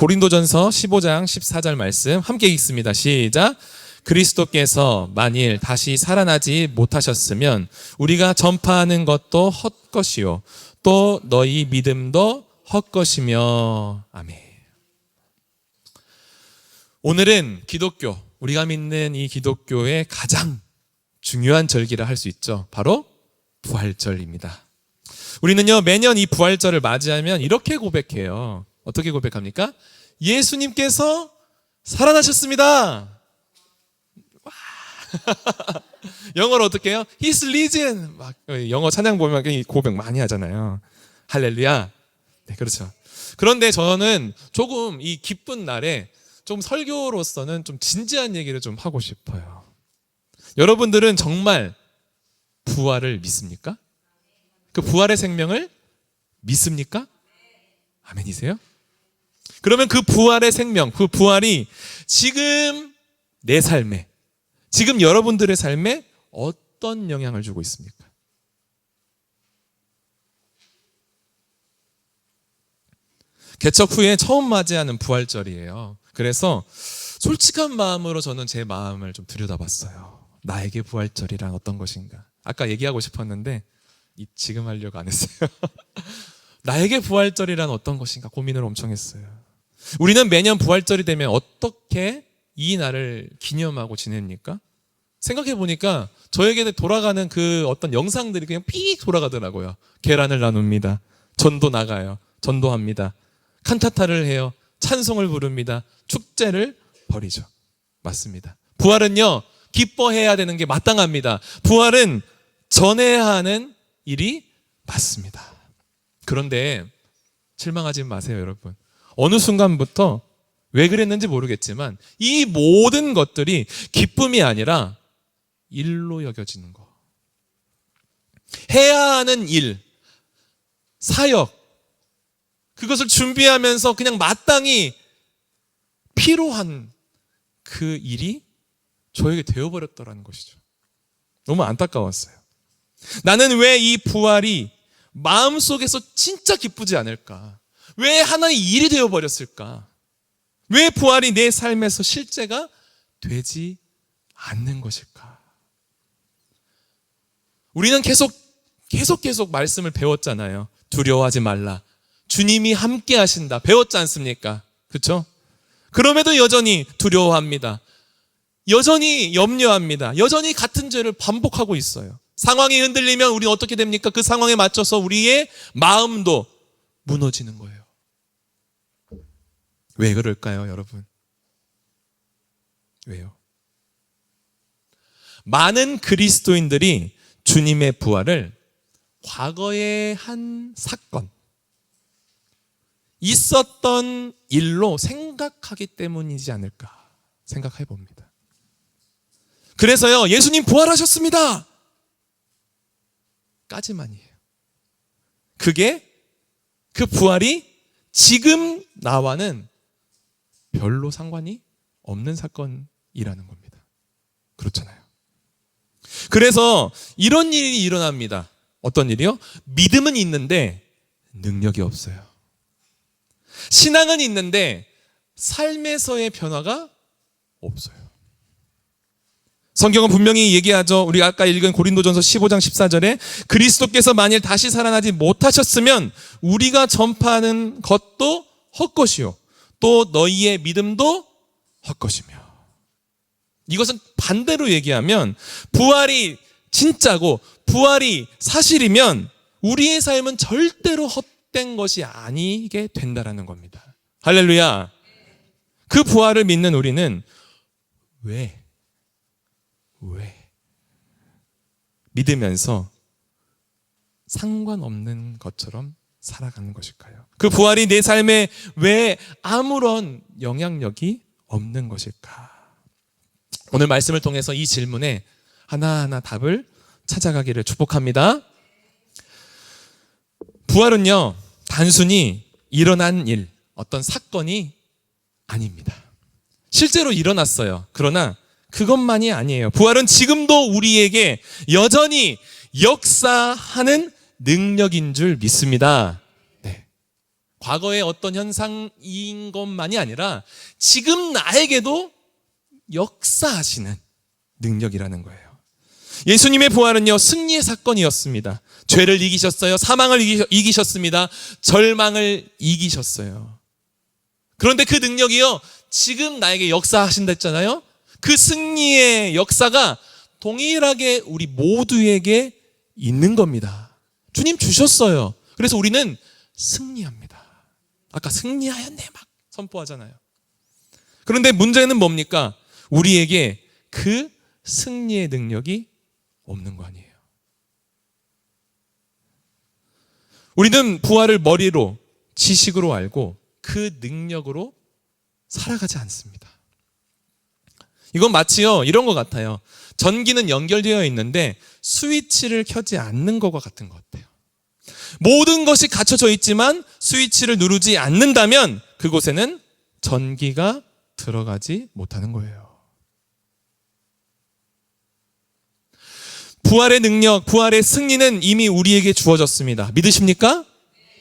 고린도전서 15장 14절 말씀 함께 읽습니다. 시작. 그리스도께서 만일 다시 살아나지 못하셨으면 우리가 전파하는 것도 헛것이요 또 너희 믿음도 헛것이며. 아멘. 오늘은 기독교, 우리가 믿는 이 기독교의 가장 중요한 절기라 할 수 있죠. 바로 부활절입니다. 우리는요, 매년 이 부활절을 맞이하면 이렇게 고백해요. 어떻게 고백합니까? 예수님께서 살아나셨습니다. 와. 영어로 어떻게 해요? He's risen. 막 영어 찬양 보면 고백 많이 하잖아요. 할렐루야. 네, 그렇죠. 그런데 저는 조금 이 기쁜 날에 좀 설교로서는 좀 진지한 얘기를 좀 하고 싶어요. 여러분들은 정말 부활을 믿습니까? 그 부활의 생명을 믿습니까? 아멘이세요? 그러면 그 부활의 생명, 그 부활이 지금 내 삶에, 지금 여러분들의 삶에 어떤 영향을 주고 있습니까? 개척 후에 처음 맞이하는 부활절이에요. 그래서 솔직한 마음으로 저는 제 마음을 좀 들여다봤어요. 나에게 부활절이란 어떤 것인가? 아까 얘기하고 싶었는데 지금 하려고 안 했어요. 나에게 부활절이란 어떤 것인가 고민을 엄청 했어요. 우리는 매년 부활절이 되면 어떻게 이 날을 기념하고 지냅니까? 생각해 보니까 저에게 돌아가는 그 어떤 영상들이 그냥 삐 돌아가더라고요. 계란을 나눕니다. 전도 나가요. 전도합니다. 칸타타를 해요. 찬송을 부릅니다. 축제를 벌이죠. 맞습니다. 부활은요, 기뻐해야 되는 게 마땅합니다. 부활은 전해야 하는 일이 맞습니다. 그런데 실망하지 마세요, 여러분. 어느 순간부터 왜 그랬는지 모르겠지만 이 모든 것들이 기쁨이 아니라 일로 여겨지는 거. 해야 하는 일, 사역, 그것을 준비하면서 그냥 마땅히 필요한 그 일이 저에게 되어버렸더라는 것이죠. 너무 안타까웠어요. 나는 왜 이 부활이 마음속에서 진짜 기쁘지 않을까? 왜 하나의 일이 되어버렸을까? 왜 부활이 내 삶에서 실제가 되지 않는 것일까? 우리는 계속 말씀을 배웠잖아요. 두려워하지 말라. 주님이 함께 하신다. 배웠지 않습니까? 그렇죠? 그럼에도 여전히 두려워합니다. 여전히 염려합니다. 여전히 같은 죄를 반복하고 있어요. 상황이 흔들리면 우리는 어떻게 됩니까? 그 상황에 맞춰서 우리의 마음도 무너지는 거예요. 왜 그럴까요, 여러분? 왜요? 많은 그리스도인들이 주님의 부활을 과거의 한 사건, 있었던 일로 생각하기 때문이지 않을까 생각해 봅니다. 그래서요, 예수님 부활하셨습니다 까지만이에요. 그게 그 부활이 지금 나와는 별로 상관이 없는 사건이라는 겁니다. 그렇잖아요. 그래서 이런 일이 일어납니다. 어떤 일이요? 믿음은 있는데 능력이 없어요. 신앙은 있는데 삶에서의 변화가 없어요. 성경은 분명히 얘기하죠. 우리가 아까 읽은 고린도전서 15장 14절에 그리스도께서 만일 다시 살아나지 못하셨으면 우리가 전파하는 것도 헛것이요 또 너희의 믿음도 헛것이며. 이것은 반대로 얘기하면 부활이 진짜고 부활이 사실이면 우리의 삶은 절대로 헛된 것이 아니게 된다라는 겁니다. 할렐루야. 그 부활을 믿는 우리는 왜 믿으면서 상관없는 것처럼 살아가는 것일까요? 그 부활이 내 삶에 왜 아무런 영향력이 없는 것일까? 오늘 말씀을 통해서 이 질문에 하나하나 답을 찾아가기를 축복합니다. 부활은요, 단순히 일어난 일, 어떤 사건이 아닙니다. 실제로 일어났어요. 그러나 그것만이 아니에요. 부활은 지금도 우리에게 여전히 역사하는 능력인 줄 믿습니다. 네. 과거의 어떤 현상인 것만이 아니라 지금 나에게도 역사하시는 능력이라는 거예요. 예수님의 부활은요, 승리의 사건이었습니다. 죄를 이기셨어요. 사망을 이기셨습니다. 절망을 이기셨어요. 그런데 그 능력이요, 지금 나에게 역사하신다 했잖아요. 그 승리의 역사가 동일하게 우리 모두에게 있는 겁니다. 주님 주셨어요. 그래서 우리는 승리합니다. 아까 승리하였네 막 선포하잖아요. 그런데 문제는 뭡니까? 우리에게 그 승리의 능력이 없는 거 아니에요. 우리는 부활을 머리로, 지식으로 알고 그 능력으로 살아가지 않습니다. 이건 마치요, 이런 것 같아요. 전기는 연결되어 있는데 스위치를 켜지 않는 것과 같은 것 같아요. 모든 것이 갖춰져 있지만 스위치를 누르지 않는다면 그곳에는 전기가 들어가지 못하는 거예요. 부활의 능력, 부활의 승리는 이미 우리에게 주어졌습니다. 믿으십니까?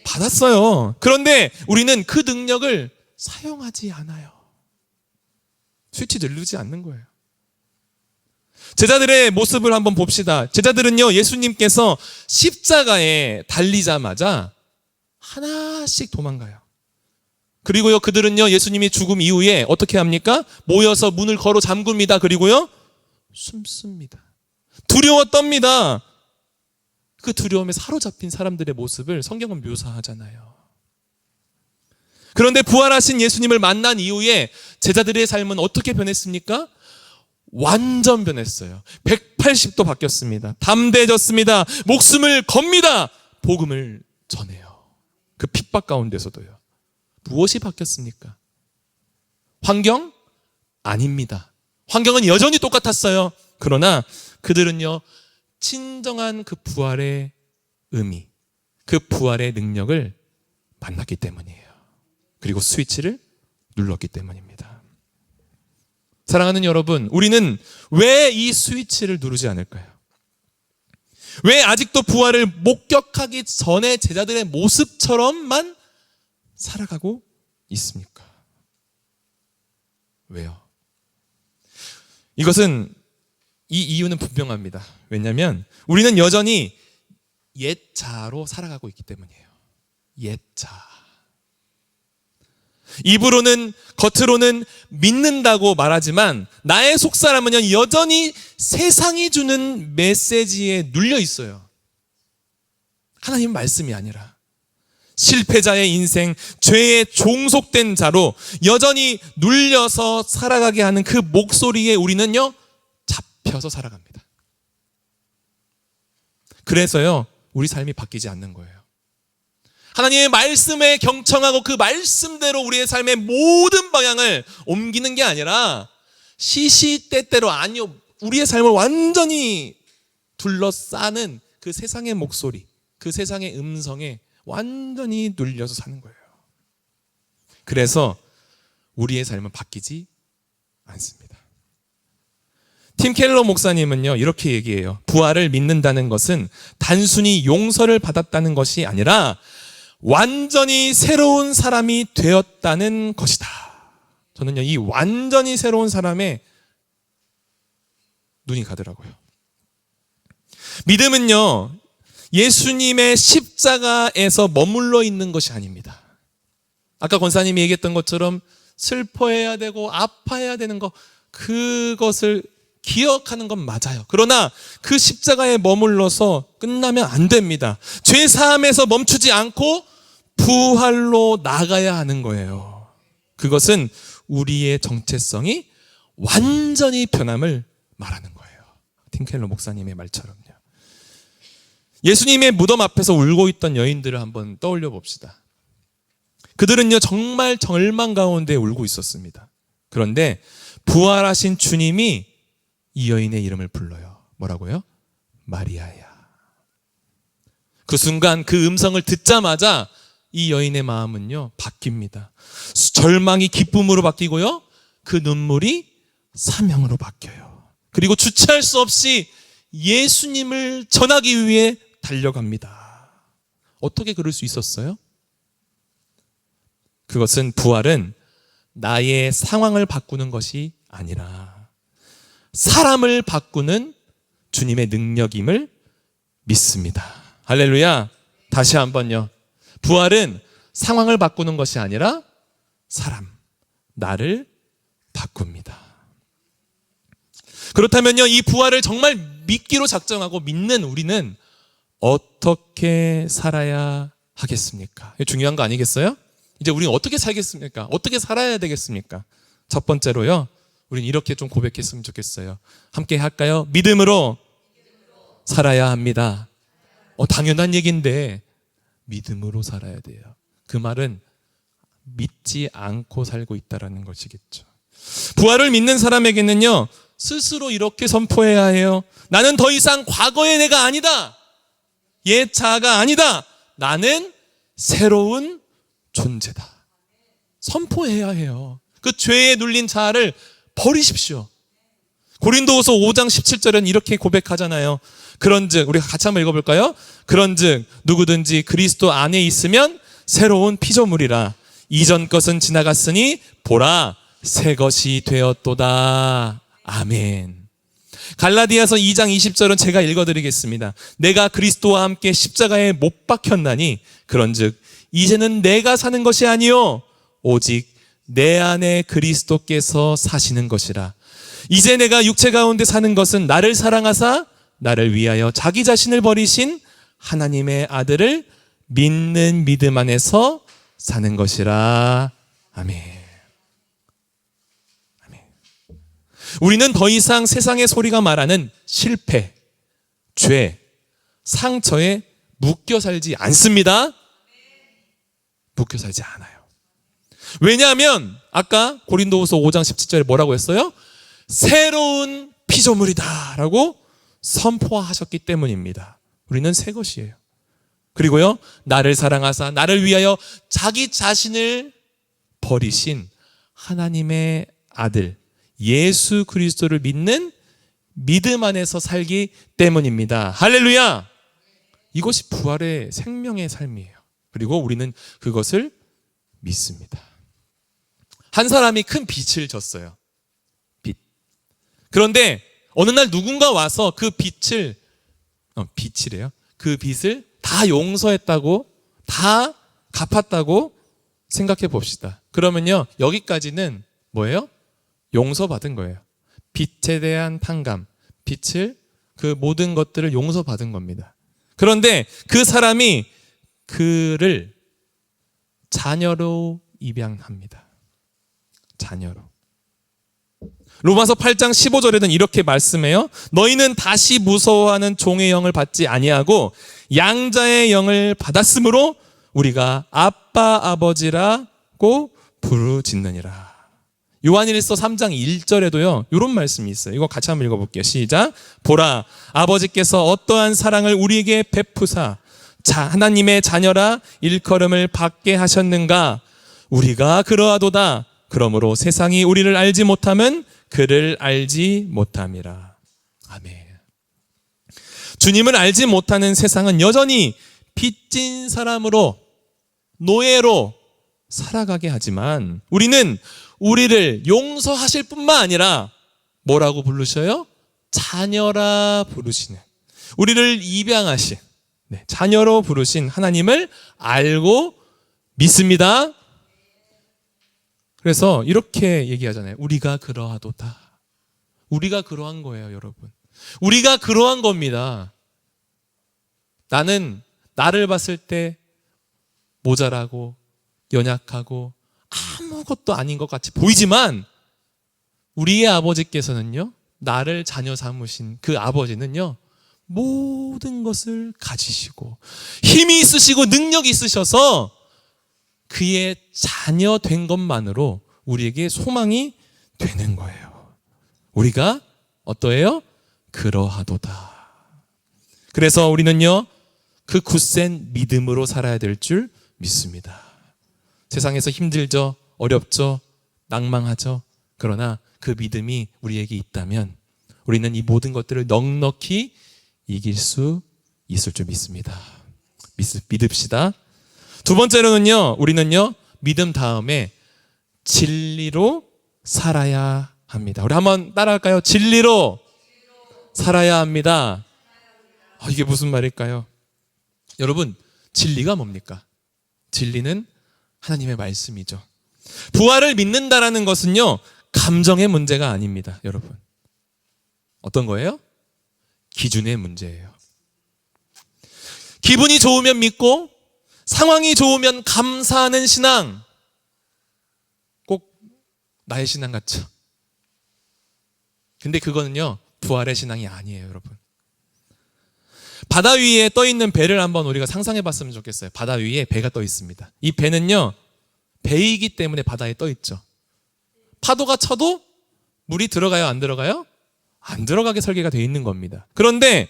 받았어요. 그런데 우리는 그 능력을 사용하지 않아요. 스위치 누르지 않는 거예요. 제자들의 모습을 한번 봅시다. 제자들은요, 예수님께서 십자가에 달리자마자 하나씩 도망가요. 그리고요, 그들은요, 예수님이 죽음 이후에 어떻게 합니까? 모여서 문을 걸어 잠굽니다. 그리고요, 숨습니다. 두려워 떱니다. 그 두려움에 사로잡힌 사람들의 모습을 성경은 묘사하잖아요. 그런데 부활하신 예수님을 만난 이후에 제자들의 삶은 어떻게 변했습니까? 완전 변했어요. 180도 바뀌었습니다. 담대해졌습니다. 목숨을 겁니다. 복음을 전해요. 그 핍박 가운데서도요. 무엇이 바뀌었습니까? 환경? 아닙니다. 환경은 여전히 똑같았어요. 그러나 그들은요, 진정한 그 부활의 의미, 그 부활의 능력을 만났기 때문이에요. 그리고 스위치를 눌렀기 때문입니다. 사랑하는 여러분, 우리는 왜 이 스위치를 누르지 않을까요? 왜 아직도 부활을 목격하기 전에 제자들의 모습처럼만 살아가고 있습니까? 왜요? 이 이유는 분명합니다. 왜냐하면 우리는 여전히 옛자로 살아가고 있기 때문이에요. 옛자. 입으로는, 겉으로는 믿는다고 말하지만 나의 속사람은요, 여전히 세상이 주는 메시지에 눌려 있어요. 하나님 말씀이 아니라 실패자의 인생, 죄에 종속된 자로 여전히 눌려서 살아가게 하는 그 목소리에 우리는요, 잡혀서 살아갑니다. 그래서요, 우리 삶이 바뀌지 않는 거예요. 하나님의 말씀에 경청하고 그 말씀대로 우리의 삶의 모든 방향을 옮기는 게 아니라 시시때때로, 아니요, 우리의 삶을 완전히 둘러싸는 그 세상의 목소리, 그 세상의 음성에 완전히 눌려서 사는 거예요. 그래서 우리의 삶은 바뀌지 않습니다. 팀 켈러 목사님은요, 이렇게 얘기해요. 부활을 믿는다는 것은 단순히 용서를 받았다는 것이 아니라 완전히 새로운 사람이 되었다는 것이다. 저는요, 이 완전히 새로운 사람에 눈이 가더라고요. 믿음은요, 예수님의 십자가에서 머물러 있는 것이 아닙니다. 아까 권사님이 얘기했던 것처럼 슬퍼해야 되고 아파해야 되는 것, 그것을 기억하는 건 맞아요. 그러나 그 십자가에 머물러서 끝나면 안 됩니다. 죄 사함에서 멈추지 않고 부활로 나가야 하는 거예요. 그것은 우리의 정체성이 완전히 변함을 말하는 거예요. 팀 켈러 목사님의 말처럼요. 예수님의 무덤 앞에서 울고 있던 여인들을 한번 떠올려 봅시다. 그들은요, 정말 절망 가운데 울고 있었습니다. 그런데 부활하신 주님이 이 여인의 이름을 불러요. 뭐라고요? 마리아야. 그 순간 그 음성을 듣자마자 이 여인의 마음은요, 바뀝니다. 절망이 기쁨으로 바뀌고요, 그 눈물이 사명으로 바뀌어요. 그리고 주체할 수 없이 예수님을 전하기 위해 달려갑니다. 어떻게 그럴 수 있었어요? 그것은 부활은 나의 상황을 바꾸는 것이 아니라 사람을 바꾸는 주님의 능력임을 믿습니다. 할렐루야. 다시 한번요. 부활은 상황을 바꾸는 것이 아니라 사람, 나를 바꿉니다. 그렇다면요, 이 부활을 정말 믿기로 작정하고 믿는 우리는 어떻게 살아야 하겠습니까? 이게 중요한 거 아니겠어요? 이제 우리는 어떻게 살겠습니까? 어떻게 살아야 되겠습니까? 첫 번째로요, 우리는 이렇게 좀 고백했으면 좋겠어요. 함께 할까요? 믿음으로 살아야 합니다. 당연한 얘기인데 믿음으로 살아야 돼요. 그 말은 믿지 않고 살고 있다는 것이겠죠. 부활을 믿는 사람에게는요, 스스로 이렇게 선포해야 해요. 나는 더 이상 과거의 내가 아니다. 옛 자아가 아니다. 나는 새로운 존재다. 선포해야 해요. 그 죄에 눌린 자아를 버리십시오. 고린도후서 5장 17절은 이렇게 고백하잖아요. 그런즉, 우리가 같이 한번 읽어볼까요? 그런즉 누구든지 그리스도 안에 있으면 새로운 피조물이라. 이전 것은 지나갔으니 보라, 새 것이 되었도다. 아멘. 갈라디아서 2장 20절은 제가 읽어드리겠습니다. 내가 그리스도와 함께 십자가에 못 박혔나니 그런즉 이제는 내가 사는 것이 아니요 오직 내 안에 그리스도께서 사시는 것이라. 이제 내가 육체 가운데 사는 것은 나를 사랑하사 나를 위하여 자기 자신을 버리신 하나님의 아들을 믿는 믿음 안에서 사는 것이라. 아멘. 아멘. 우리는 더 이상 세상의 소리가 말하는 실패, 죄, 상처에 묶여 살지 않습니다. 묶여 살지 않아요. 왜냐하면 아까 고린도후서 5장 17절에 뭐라고 했어요? 새로운 피조물이다 라고 선포하셨기 때문입니다. 우리는 새 것이에요. 그리고요, 나를 사랑하사 나를 위하여 자기 자신을 버리신 하나님의 아들 예수 그리스도를 믿는 믿음 안에서 살기 때문입니다. 할렐루야. 이것이 부활의 생명의 삶이에요. 그리고 우리는 그것을 믿습니다. 한 사람이 큰 빚을 졌어요. 빚. 그런데 어느 날 누군가 와서 그 빚을 빚이래요. 그 빚을 다 용서했다고, 다 갚았다고 생각해 봅시다. 그러면요, 여기까지는 뭐예요? 용서받은 거예요. 빚에 대한 탕감, 빚을, 그 모든 것들을 용서받은 겁니다. 그런데 그 사람이 그를 자녀로 입양합니다. 자녀로. 로마서 8장 15절에는 이렇게 말씀해요. 너희는 다시 무서워하는 종의 영을 받지 아니하고 양자의 영을 받았으므로 우리가 아빠 아버지라고 부르짖느니라. 요한일서 3장 1절에도요 이런 말씀이 있어요. 이거 같이 한번 읽어볼게요. 시작. 보라, 아버지께서 어떠한 사랑을 우리에게 베푸사 하나님의 자녀라 일컬음을 받게 하셨는가. 우리가 그러하도다. 그러므로 세상이 우리를 알지 못함은 그를 알지 못함이라. 아멘. 주님을 알지 못하는 세상은 여전히 빚진 사람으로, 노예로 살아가게 하지만 우리는 우리를 용서하실 뿐만 아니라 뭐라고 부르셔요? 자녀라 부르시는, 우리를 입양하신, 자녀로 부르신 하나님을 알고 믿습니다. 그래서 이렇게 얘기하잖아요. 우리가 그러하도다. 우리가 그러한 거예요, 여러분. 우리가 그러한 겁니다. 나는 나를 봤을 때 모자라고 연약하고 아무것도 아닌 것 같이 보이지만 우리의 아버지께서는요, 나를 자녀 삼으신 그 아버지는요, 모든 것을 가지시고 힘이 있으시고 능력이 있으셔서 그의 자녀 된 것만으로 우리에게 소망이 되는 거예요. 우리가 어떠해요? 그러하도다. 그래서 우리는요, 그 굳센 믿음으로 살아야 될 줄 믿습니다. 세상에서 힘들죠, 어렵죠, 낭망하죠. 그러나 그 믿음이 우리에게 있다면 우리는 이 모든 것들을 넉넉히 이길 수 있을 줄 믿습니다. 믿읍시다. 두 번째로는요, 우리는요, 믿음 다음에 진리로 살아야 합니다. 우리 한번 따라할까요? 진리로 살아야 합니다. 이게 무슨 말일까요? 여러분, 진리가 뭡니까? 진리는 하나님의 말씀이죠. 부활을 믿는다라는 것은요, 감정의 문제가 아닙니다, 여러분. 어떤 거예요? 기준의 문제예요. 기분이 좋으면 믿고 상황이 좋으면 감사하는 신앙, 꼭 나의 신앙 같죠? 근데 그거는요, 부활의 신앙이 아니에요, 여러분. 바다 위에 떠 있는 배를 한번 우리가 상상해 봤으면 좋겠어요. 바다 위에 배가 떠 있습니다. 이 배는요, 배이기 때문에 바다에 떠 있죠. 파도가 쳐도 물이 들어가요, 안 들어가요? 안 들어가게 설계가 되어 있는 겁니다. 그런데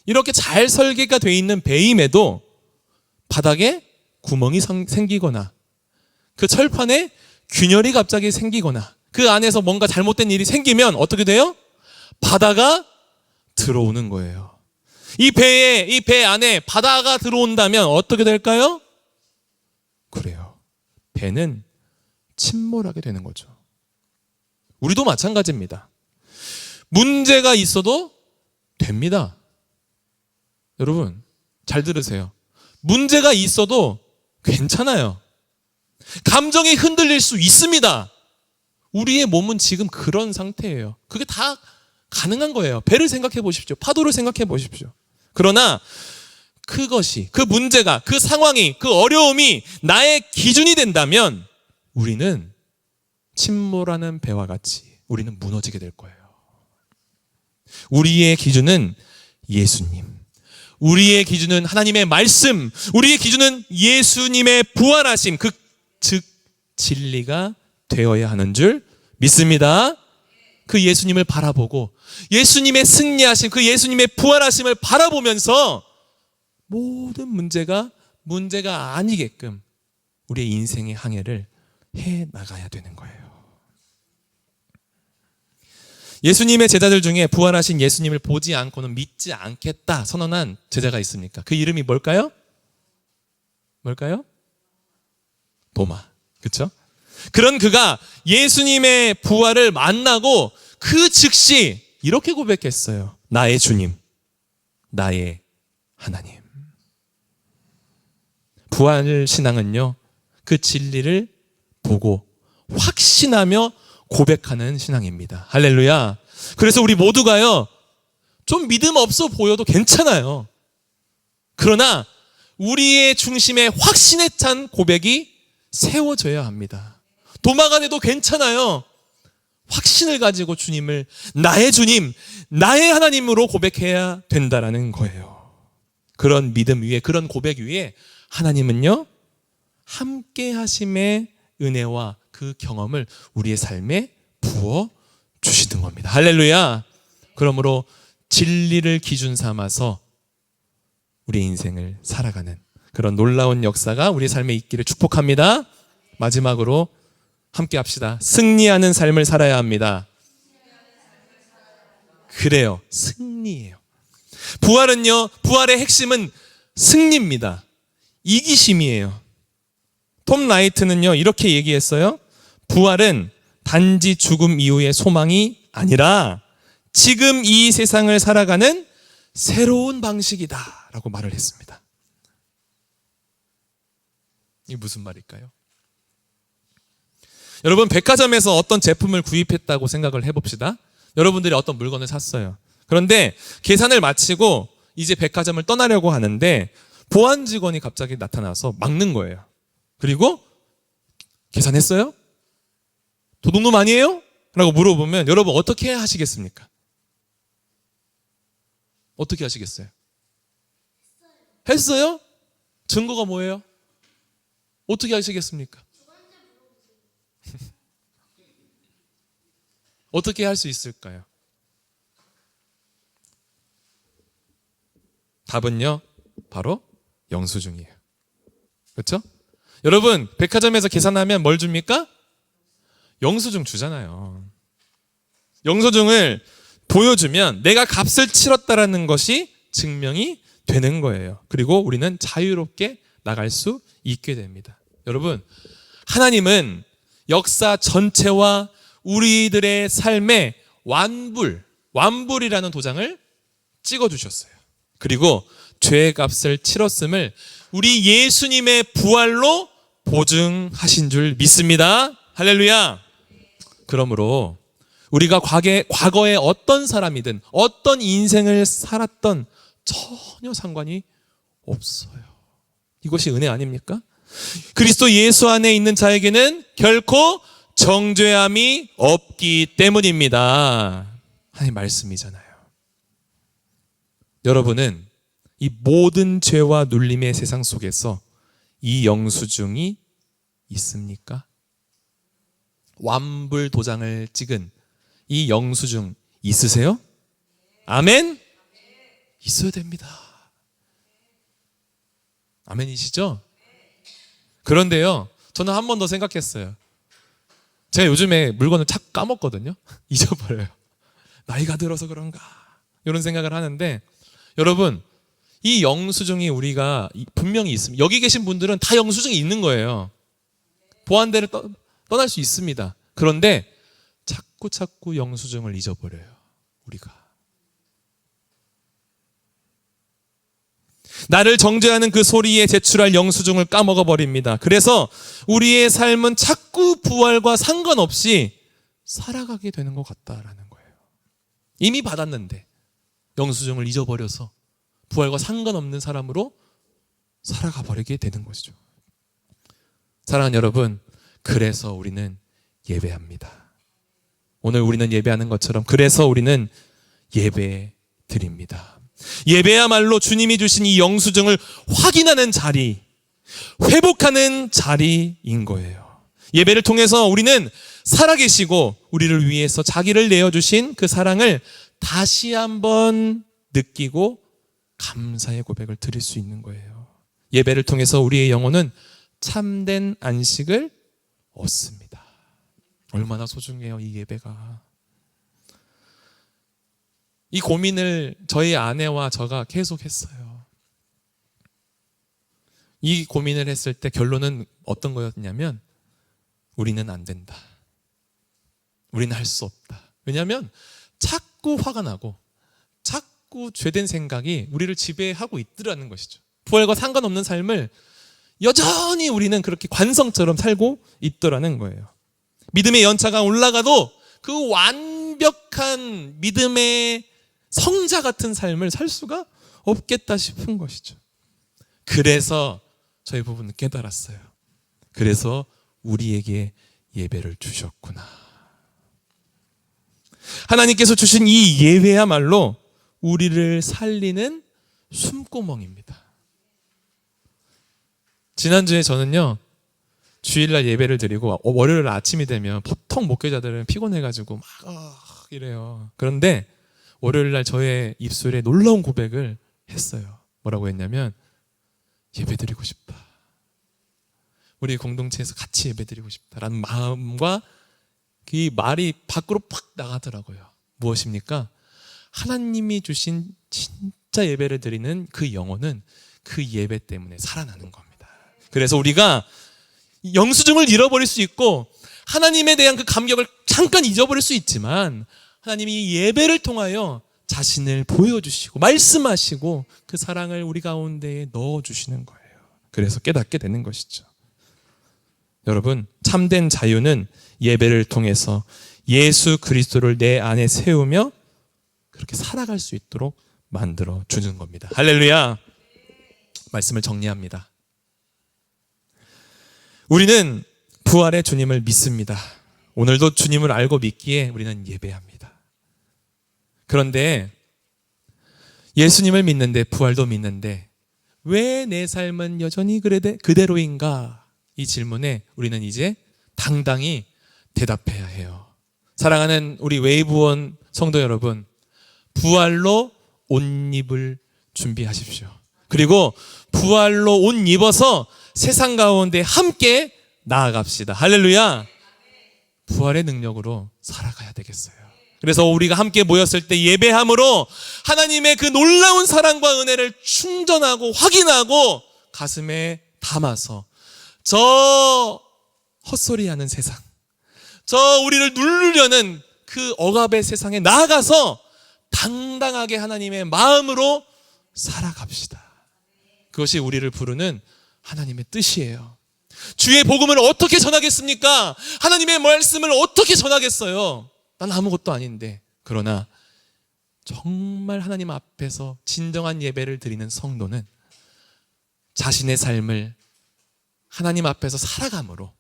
이렇게 잘 설계가 되어 있는 배임에도 바닥에 구멍이 생기거나 그 철판에 균열이 갑자기 생기거나 그 안에서 뭔가 잘못된 일이 생기면 어떻게 돼요? 바다가 들어오는 거예요. 이 배 안에 바다가 들어온다면 어떻게 될까요? 그래요. 배는 침몰하게 되는 거죠. 우리도 마찬가지입니다. 문제가 있어도 됩니다. 여러분, 잘 들으세요. 문제가 있어도 괜찮아요. 감정이 흔들릴 수 있습니다. 우리의 몸은 지금 그런 상태예요. 그게 다 가능한 거예요. 배를 생각해 보십시오. 파도를 생각해 보십시오. 그러나 그것이, 그 문제가, 그 상황이, 그 어려움이 나의 기준이 된다면 우리는 침몰하는 배와 같이 우리는 무너지게 될 거예요. 우리의 기준은 예수님. 우리의 기준은 하나님의 말씀. 우리의 기준은 예수님의 부활하심. 즉 진리가 되어야 하는 줄 믿습니다. 그 예수님을 바라보고 예수님의 승리하심, 그 예수님의 부활하심을 바라보면서 모든 문제가 아니게끔 우리의 인생의 항해를 해 나가야 되는 거예요. 예수님의 제자들 중에 부활하신 예수님을 보지 않고는 믿지 않겠다 선언한 제자가 있습니까? 그 이름이 뭘까요? 도마. 그렇죠? 그런 그가 예수님의 부활을 만나고 그 즉시 이렇게 고백했어요. 나의 주님, 나의 하나님. 부활 신앙은요, 그 진리를 보고 확신하며 고백하는 신앙입니다. 할렐루야. 그래서 우리 모두가요, 좀 믿음 없어 보여도 괜찮아요. 그러나 우리의 중심에 확신에 찬 고백이 세워져야 합니다. 도마가 돼도 괜찮아요. 확신을 가지고 주님을 나의 주님, 나의 하나님으로 고백해야 된다라는 거예요. 그런 믿음 위에, 그런 고백 위에 하나님은요, 함께 하심의 은혜와 그 경험을 우리의 삶에 부어 주시는 겁니다. 할렐루야. 그러므로 진리를 기준 삼아서 우리 인생을 살아가는 그런 놀라운 역사가 우리 삶에 있기를 축복합니다. 마지막으로 함께 합시다. 승리하는 삶을 살아야 합니다. 그래요. 승리예요. 부활은요, 부활의 핵심은 승리입니다. 이기심이에요. 톰 라이트는요, 이렇게 얘기했어요. 부활은 단지 죽음 이후의 소망이 아니라 지금 이 세상을 살아가는 새로운 방식이다 라고 말을 했습니다. 이게 무슨 말일까요? 여러분, 백화점에서 어떤 제품을 구입했다고 생각을 해봅시다. 여러분들이 어떤 물건을 샀어요. 그런데 계산을 마치고 이제 백화점을 떠나려고 하는데 보안 직원이 갑자기 나타나서 막는 거예요. 그리고 계산했어요? 도둑놈 아니에요? 라고 물어보면 여러분 어떻게 하시겠습니까? 어떻게 하시겠어요? 했어요? 증거가 뭐예요? 어떻게 하시겠습니까? 어떻게 할 수 있을까요? 답은요, 바로 영수증이에요. 그렇죠? 여러분, 백화점에서 계산하면 뭘 줍니까? 영수증 주잖아요. 영수증을 보여주면 내가 값을 치렀다라는 것이 증명이 되는 거예요. 그리고 우리는 자유롭게 나갈 수 있게 됩니다. 여러분, 하나님은 역사 전체와 우리들의 삶에 완불이라는 도장을 찍어주셨어요. 그리고 죄의 값을 치렀음을 우리 예수님의 부활로 보증하신 줄 믿습니다. 할렐루야. 그러므로 우리가 과거에 어떤 사람이든 어떤 인생을 살았던 전혀 상관이 없어요. 이것이 은혜 아닙니까? 그리스도 예수 안에 있는 자에게는 결코 정죄함이 없기 때문입니다. 하나님 말씀이잖아요. 여러분은 이 모든 죄와 눌림의 세상 속에서 이 영수증이 있습니까? 완불 도장을 찍은 이 영수증 있으세요? 아멘? 있어야 됩니다. 아멘이시죠? 그런데요, 저는 한 번 더 생각했어요. 제가 요즘에 물건을 착 까먹거든요. 잊어버려요. 나이가 들어서 그런가 이런 생각을 하는데, 여러분, 이 영수증이 우리가 분명히 있습니다. 여기 계신 분들은 다 영수증이 있는 거예요. 보안대를 떠날 수 있습니다. 그런데 자꾸 영수증을 잊어버려요, 우리가. 나를 정죄하는 그 소리에 제출할 영수증을 까먹어버립니다. 그래서 우리의 삶은 자꾸 부활과 상관없이 살아가게 되는 것 같다라는 거예요. 이미 받았는데 영수증을 잊어버려서 부활과 상관없는 사람으로 살아가 버리게 되는 것이죠. 사랑하는 여러분, 그래서 우리는 예배합니다. 오늘 우리는 예배하는 것처럼 그래서 우리는 예배 드립니다. 예배야말로 주님이 주신 이 영수증을 확인하는 자리, 회복하는 자리인 거예요. 예배를 통해서 우리는 살아계시고 우리를 위해서 자기를 내어주신 그 사랑을 다시 한번 느끼고 감사의 고백을 드릴 수 있는 거예요. 예배를 통해서 우리의 영혼은 참된 안식을 얻습니다. 얼마나 소중해요, 이 예배가. 이 고민을 저희 아내와 저가 계속 했어요. 이 고민을 했을 때 결론은 어떤 거였냐면, 우리는 안 된다. 우리는 할 수 없다. 왜냐하면 자꾸 화가 나고 자꾸 죄된 생각이 우리를 지배하고 있더라는 것이죠. 부활과 상관없는 삶을 여전히 우리는 그렇게 관성처럼 살고 있더라는 거예요. 믿음의 연차가 올라가도 그 완벽한 믿음의 성자 같은 삶을 살 수가 없겠다 싶은 것이죠. 그래서 저희 부부는 깨달았어요. 그래서 우리에게 예배를 주셨구나. 하나님께서 주신 이 예배야말로 우리를 살리는 숨구멍입니다. 지난주에 저는요, 주일날 예배를 드리고 월요일 아침이 되면 보통 목회자들은 피곤해가지고 막 이래요. 그런데 월요일날 저의 입술에 놀라운 고백을 했어요. 뭐라고 했냐면, 예배드리고 싶다. 우리 공동체에서 같이 예배드리고 싶다라는 마음과 그 말이 밖으로 팍 나가더라고요. 무엇입니까? 하나님이 주신 진짜 예배를 드리는 그 영혼은 그 예배 때문에 살아나는 겁니다. 그래서 우리가 영수증을 잃어버릴 수 있고 하나님에 대한 그 감격을 잠깐 잊어버릴 수 있지만, 하나님이 예배를 통하여 자신을 보여주시고 말씀하시고 그 사랑을 우리 가운데에 넣어주시는 거예요. 그래서 깨닫게 되는 것이죠. 여러분, 참된 자유는 예배를 통해서 예수 그리스도를 내 안에 세우며 그렇게 살아갈 수 있도록 만들어 주는 겁니다. 할렐루야. 말씀을 정리합니다. 우리는 부활의 주님을 믿습니다. 오늘도 주님을 알고 믿기에 우리는 예배합니다. 그런데 예수님을 믿는데, 부활도 믿는데 왜 내 삶은 여전히 그대로인가? 이 질문에 우리는 이제 당당히 대답해야 해요. 사랑하는 우리 웨이브원 성도 여러분, 부활로 옷 입을 준비하십시오. 그리고 부활로 옷 입어서 세상 가운데 함께 나아갑시다. 할렐루야. 부활의 능력으로 살아가야 되겠어요. 그래서 우리가 함께 모였을 때 예배함으로 하나님의 그 놀라운 사랑과 은혜를 충전하고 확인하고 가슴에 담아서 저 헛소리하는 세상, 저 우리를 누르려는 그 억압의 세상에 나아가서 당당하게 하나님의 마음으로 살아갑시다. 그것이 우리를 부르는 하나님의 뜻이에요. 주의 복음을 어떻게 전하겠습니까? 하나님의 말씀을 어떻게 전하겠어요? 난 아무것도 아닌데. 그러나 정말 하나님 앞에서 진정한 예배를 드리는 성도는 자신의 삶을 하나님 앞에서 살아감으로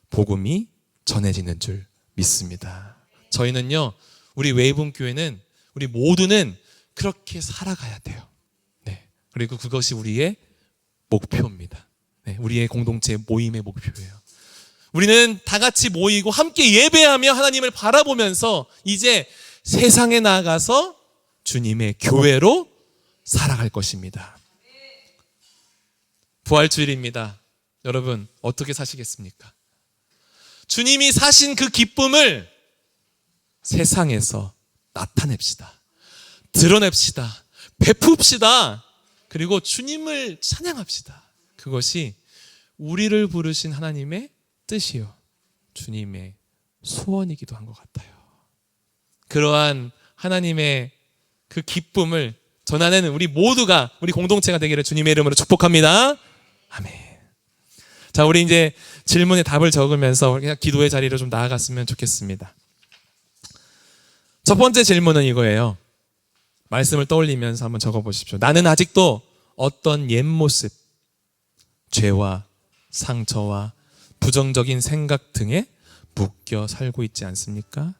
복음이 전해지는 줄 믿습니다. 저희는요, 우리 웨이븐교회는 우리 모두는 그렇게 살아가야 돼요. 네. 그리고 그것이 우리의 목표입니다. 네. 우리의 공동체 모임의 목표예요. 우리는 다 같이 모이고 함께 예배하며 하나님을 바라보면서 이제 세상에 나가서 주님의 교회로 살아갈 것입니다. 부활주일입니다. 여러분, 어떻게 사시겠습니까? 주님이 사신 그 기쁨을 세상에서 나타냅시다. 드러냅시다. 베풉시다. 그리고 주님을 찬양합시다. 그것이 우리를 부르신 하나님의 뜻이요, 주님의 소원이기도 한 것 같아요. 그러한 하나님의 그 기쁨을 전하는 우리 모두가, 우리 공동체가 되기를 주님의 이름으로 축복합니다. 아멘. 자, 우리 이제 질문에 답을 적으면서 그냥 기도의 자리로 좀 나아갔으면 좋겠습니다. 첫 번째 질문은 이거예요. 말씀을 떠올리면서 한번 적어보십시오. 나는 아직도 어떤 옛 모습, 죄와 상처와 부정적인 생각 등에 묶여 살고 있지 않습니까?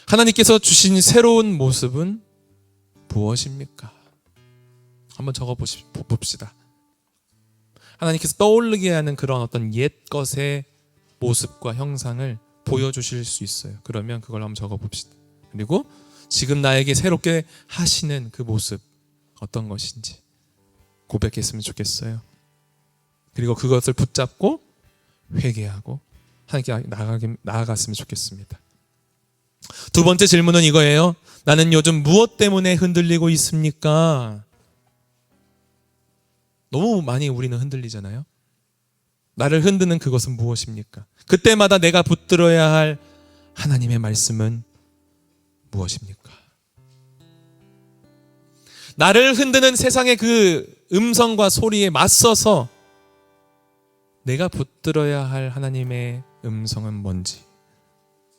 하나님께서 주신 새로운 모습은 무엇입니까? 한번 적어봅시다. 하나님께서 떠오르게 하는 그런 어떤 옛 것의 모습과 형상을 보여주실 수 있어요. 그러면 그걸 한번 적어봅시다. 그리고 지금 나에게 새롭게 하시는 그 모습, 어떤 것인지 고백했으면 좋겠어요. 그리고 그것을 붙잡고 회개하고 하나님께 나아갔으면 좋겠습니다. 두 번째 질문은 이거예요. 나는 요즘 무엇 때문에 흔들리고 있습니까? 너무 많이 우리는 흔들리잖아요. 나를 흔드는 그것은 무엇입니까? 그때마다 내가 붙들어야 할 하나님의 말씀은 무엇입니까? 나를 흔드는 세상의 그 음성과 소리에 맞서서 내가 붙들어야 할 하나님의 음성은 뭔지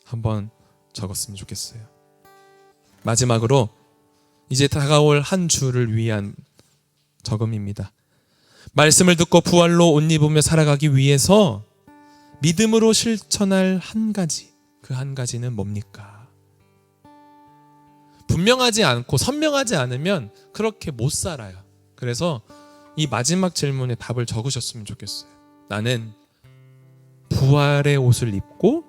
한번 적었으면 좋겠어요. 마지막으로 이제 다가올 한 주를 위한 적음입니다. 말씀을 듣고 부활로 옷 입으며 살아가기 위해서 믿음으로 실천할 한 가지, 그 한 가지는 뭡니까? 분명하지 않고 선명하지 않으면 그렇게 못 살아요. 그래서 이 마지막 질문에 답을 적으셨으면 좋겠어요. 나는 부활의 옷을 입고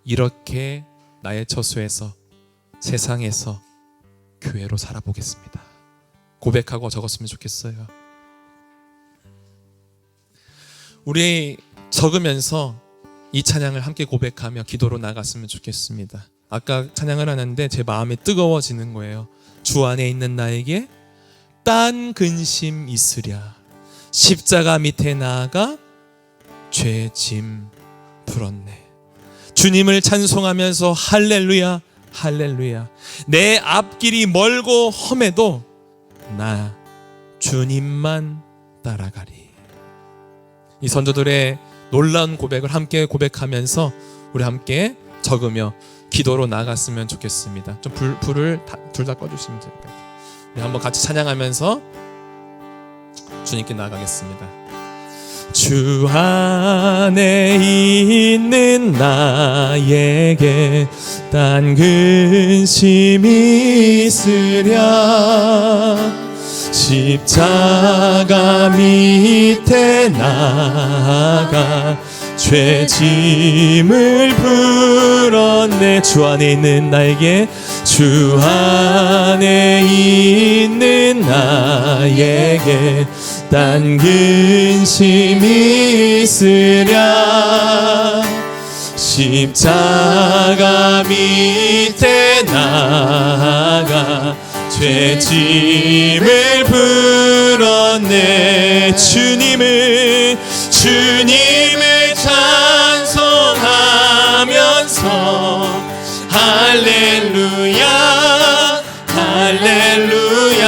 이렇게 나의 처소에서, 세상에서 교회로 살아보겠습니다. 고백하고 적었으면 좋겠어요. 우리 적으면서 이 찬양을 함께 고백하며 기도로 나갔으면 좋겠습니다. 아까 찬양을 하는데 제 마음이 뜨거워지는 거예요. 주 안에 있는 나에게 딴 근심 있으랴. 십자가 밑에 나아가 죄 짐 풀었네. 주님을 찬송하면서 할렐루야 할렐루야. 내 앞길이 멀고 험해도 나 주님만 따라가리. 이 선조들의 놀라운 고백을 함께 고백하면서 우리 함께 적으며 기도로 나갔으면 좋겠습니다. 좀 불을 둘 다 꺼주시면 될 것 같아요. 우리 한번 같이 찬양하면서 주님께 나아가겠습니다. 주 안에 있는 나에게 딴 근심이 있으랴. 십자가 밑에 나아가 죄 짐을 풀었네. 주 안에 있는 나에게, 주 안에 있는 나에게 딴 근심이 있으랴. 십자가 밑에 나아가 죄 짐을 풀었네. 되었네. 주님을 찬송하면서 할렐루야 할렐루야.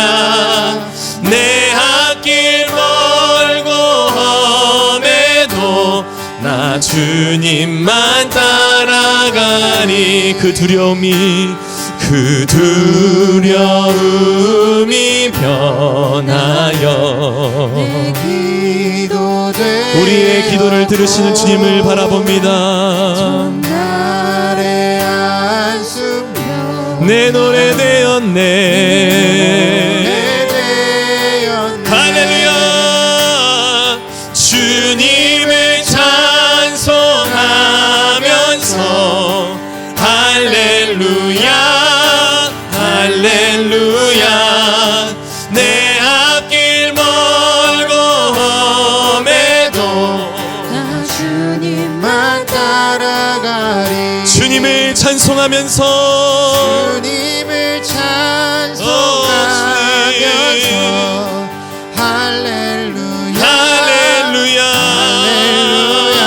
내 앞길 멀고 험해도 나 주님만 따라가리. 그 두려움이 변하여 우리의 기도를 들으시는 주님을 바라봅니다. 내 노래 되었네. 할렐루야. 주님을 찬송하면서 할렐루야 할렐루야. 내 앞길 멀고 험해도 나 주님만 따라가리. 주님을 찬송하면서 주님을 찬송하면서 할렐루야 할렐루야 할렐루야.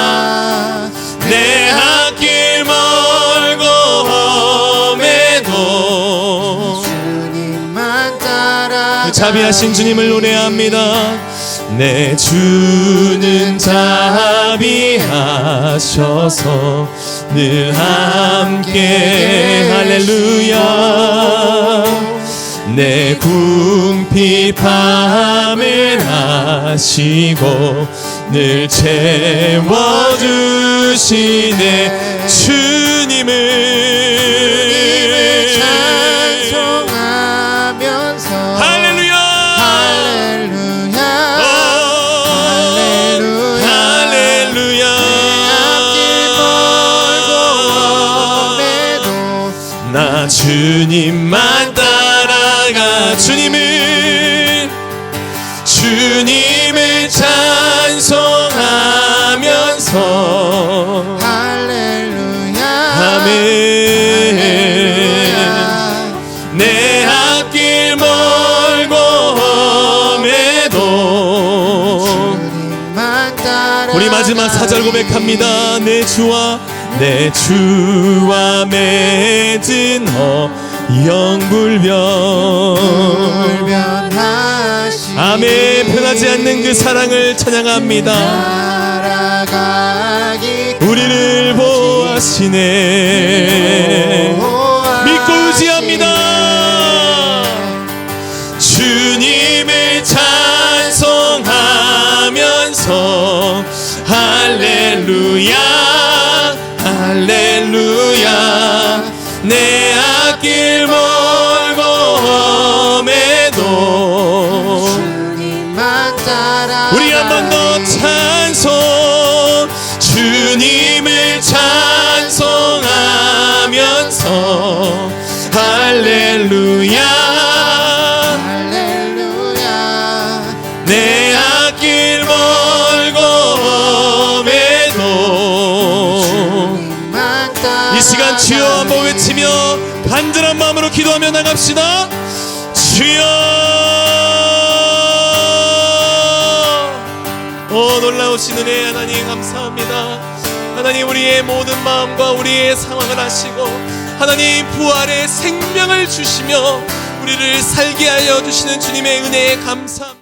내 앞길 멀고 험해도 주님만 따라가리. 자비하신 주님을 노래합니다. 내 주는 자비하셔서 늘 함께 할렐루야. 내 궁핍함을 아시고 늘 채워주시네. 주님을 찬송하면서 할렐루야 할렐루야 할렐루야. 할렐루야. 나 주님만 따라가. 주님을 찬송하면서 할렐루야 아멘. 내 앞길 멀고 험해도 주님만 따라. 우리 마지막 4절 고백합니다. 내 주와 맺은 영불변. 아멘. 변하지 않는 그 사랑을 찬양합니다. 우리를 보호하시네. 믿고 의지합니다. 주님을 찬송하면서 할렐루야 할렐루야. 내 앞길 멀고 험해도 주님만 따라. 우리 한 번 더 찬송. 주님을 찬송하면서 할렐루야 할렐루야. 내 앞길 멀고 험해도 주님만 따라. 이 시간 주여 한번 외치며 간절한 마음으로 기도하며 나갑시다. 주여. 오 놀라우신 은혜 하나님 감사합니다. 하나님 우리의 모든 마음과 우리의 상황을 아시고 하나님 부활의 생명을 주시며 우리를 살게 하여 주시는 주님의 은혜에 감사합니다.